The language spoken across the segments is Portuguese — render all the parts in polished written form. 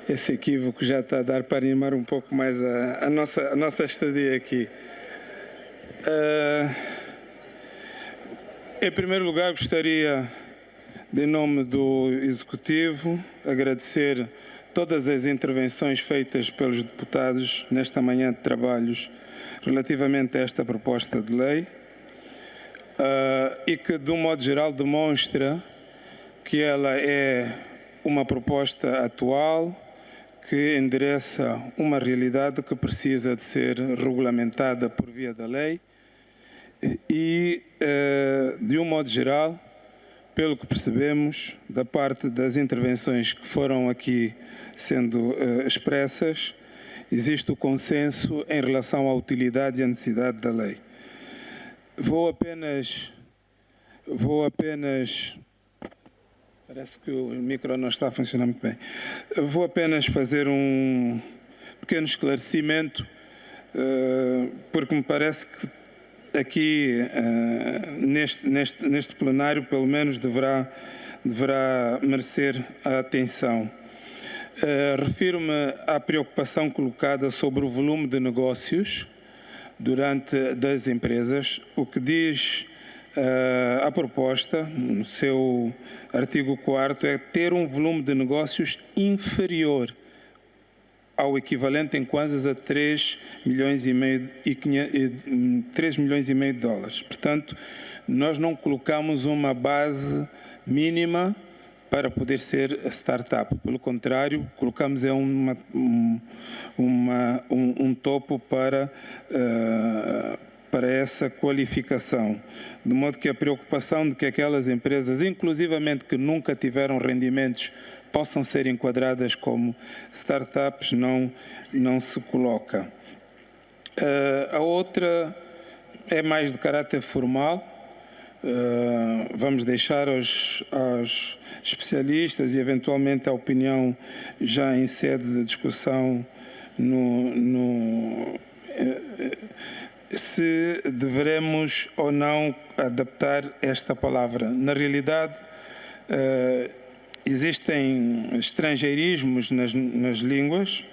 esse equívoco já está a dar para animar um pouco mais a nossa estadia aqui. Em primeiro lugar, gostaria, em nome do Executivo, agradecer todas as intervenções feitas pelos deputados nesta manhã de trabalhos relativamente a esta proposta de lei e que, de um modo geral, demonstra que ela é uma proposta atual que endereça uma realidade que precisa de ser regulamentada por via da lei e, de um modo geral, pelo que percebemos da parte das intervenções que foram aqui sendo expressas, existe o consenso em relação à utilidade e à necessidade da lei. Vou apenas... Parece que o micro não está a funcionar muito bem. Vou apenas fazer um pequeno esclarecimento, porque me parece que aqui, neste plenário, pelo menos, deverá merecer a atenção. Refiro-me à preocupação colocada sobre o volume de negócios das empresas, o que diz a proposta, no seu artigo 4º, é ter um volume de negócios inferior ao equivalente em kwanzas a 3 milhões e meio de dólares. Portanto, nós não colocamos uma base mínima para poder ser startup. Pelo contrário, colocamos um topo para essa qualificação, de modo que a preocupação de que aquelas empresas, inclusivamente que nunca tiveram rendimentos, possam ser enquadradas como startups, não se coloca. A outra é mais de caráter formal. Vamos deixar aos especialistas e, eventualmente, a opinião já em sede de discussão se deveremos ou não adaptar esta palavra. Na realidade, existem estrangeirismos nas línguas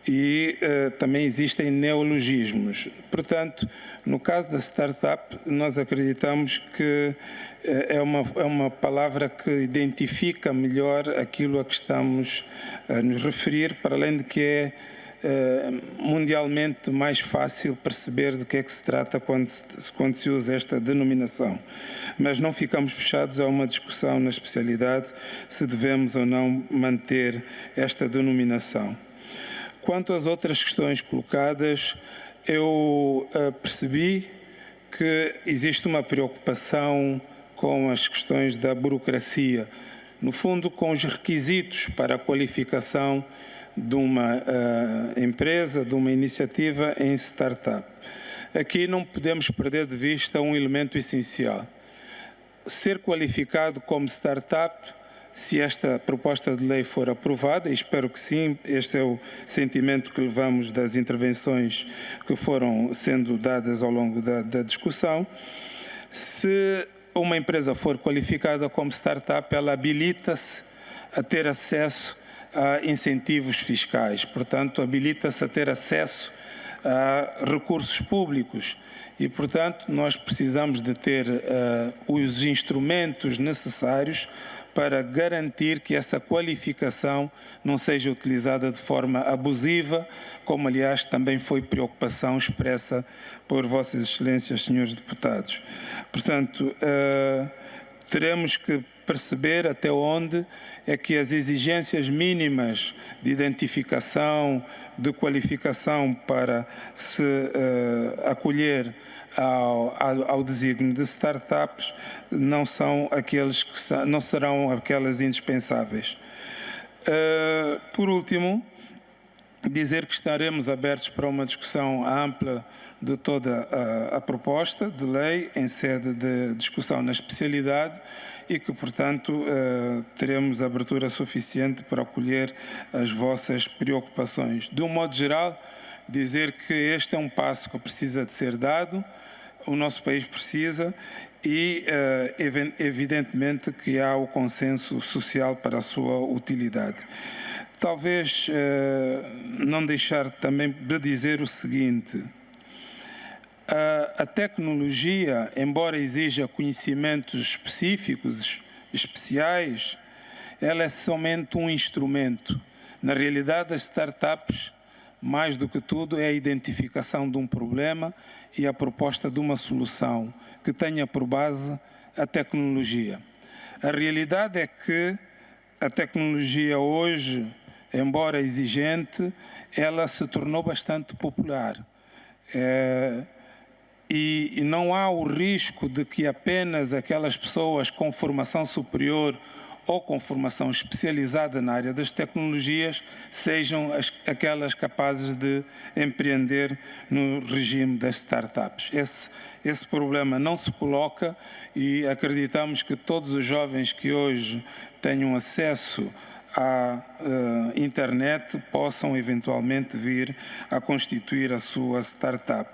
e também existem neologismos. Portanto, no caso da startup, nós acreditamos que é uma palavra que identifica melhor aquilo a que estamos a nos referir, para além de que é mundialmente mais fácil perceber de que é que se trata quando se usa esta denominação. Mas não ficamos fechados a uma discussão na especialidade se devemos ou não manter esta denominação. Quanto às outras questões colocadas, eu percebi que existe uma preocupação com as questões da burocracia, no fundo com os requisitos para a qualificação de uma empresa, de uma iniciativa em startup. Aqui não podemos perder de vista um elemento essencial. Ser qualificado como startup, se esta proposta de lei for aprovada, e espero que sim, este é o sentimento que levamos das intervenções que foram sendo dadas ao longo da discussão, se uma empresa for qualificada como startup, ela habilita-se a ter acesso a incentivos fiscais, portanto, habilita-se a ter acesso a recursos públicos e, portanto, nós precisamos de ter os instrumentos necessários para garantir que essa qualificação não seja utilizada de forma abusiva, como, aliás, também foi preocupação expressa por Vossas Excelências, senhores deputados. Portanto, teremos que perceber até onde é que as exigências mínimas de identificação, de qualificação para se acolher ao desígnio de startups não serão aquelas indispensáveis. Por último, dizer que estaremos abertos para uma discussão ampla de toda a proposta de lei em sede de discussão na especialidade e que, portanto, teremos abertura suficiente para acolher as vossas preocupações. De um modo geral, dizer que este é um passo que precisa de ser dado, o nosso país precisa e evidentemente que há o consenso social para a sua utilidade. Talvez não deixar também de dizer o seguinte: a tecnologia, embora exija conhecimentos específicos, especiais, ela é somente um instrumento. Na realidade, as startups, mais do que tudo, é a identificação de um problema e a proposta de uma solução que tenha por base a tecnologia. A realidade é que a tecnologia hoje, embora exigente, ela se tornou bastante popular. E não há o risco de que apenas aquelas pessoas com formação superior ou com formação especializada na área das tecnologias sejam aquelas capazes de empreender no regime das startups. Esse problema não se coloca e acreditamos que todos os jovens que hoje tenham acesso à internet possam eventualmente vir a constituir a sua startup.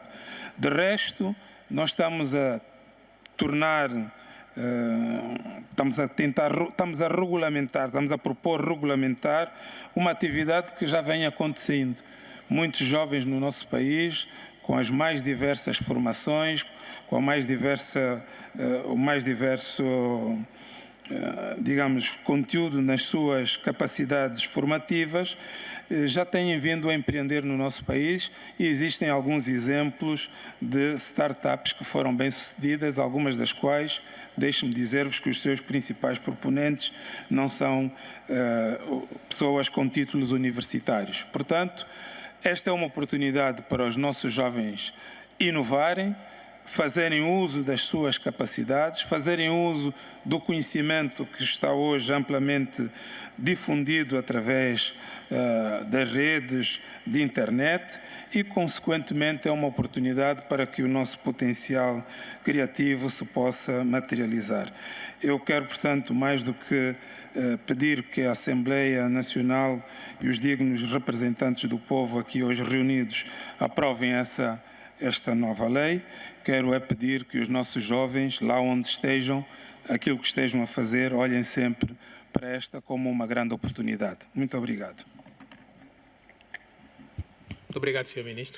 De resto, nós estamos a tornar, estamos a regulamentar, estamos a propor regulamentar uma atividade que já vem acontecendo. Muitos jovens no nosso país, com as mais diversas formações, com o mais diverso, digamos, conteúdo nas suas capacidades formativas, já têm vindo a empreender no nosso país e existem alguns exemplos de startups que foram bem-sucedidas, algumas das quais, deixe-me dizer-vos que os seus principais proponentes não são pessoas com títulos universitários. Portanto, esta é uma oportunidade para os nossos jovens inovarem, fazerem uso das suas capacidades, fazerem uso do conhecimento que está hoje amplamente difundido através das redes de internet e, consequentemente, é uma oportunidade para que o nosso potencial criativo se possa materializar. Eu quero, portanto, mais do que pedir que a Assembleia Nacional e os dignos representantes do povo aqui hoje reunidos aprovem esta nova lei, quero é pedir que os nossos jovens, lá onde estejam, aquilo que estejam a fazer, olhem sempre para esta como uma grande oportunidade. Muito obrigado. Muito obrigado, Sr. Ministro.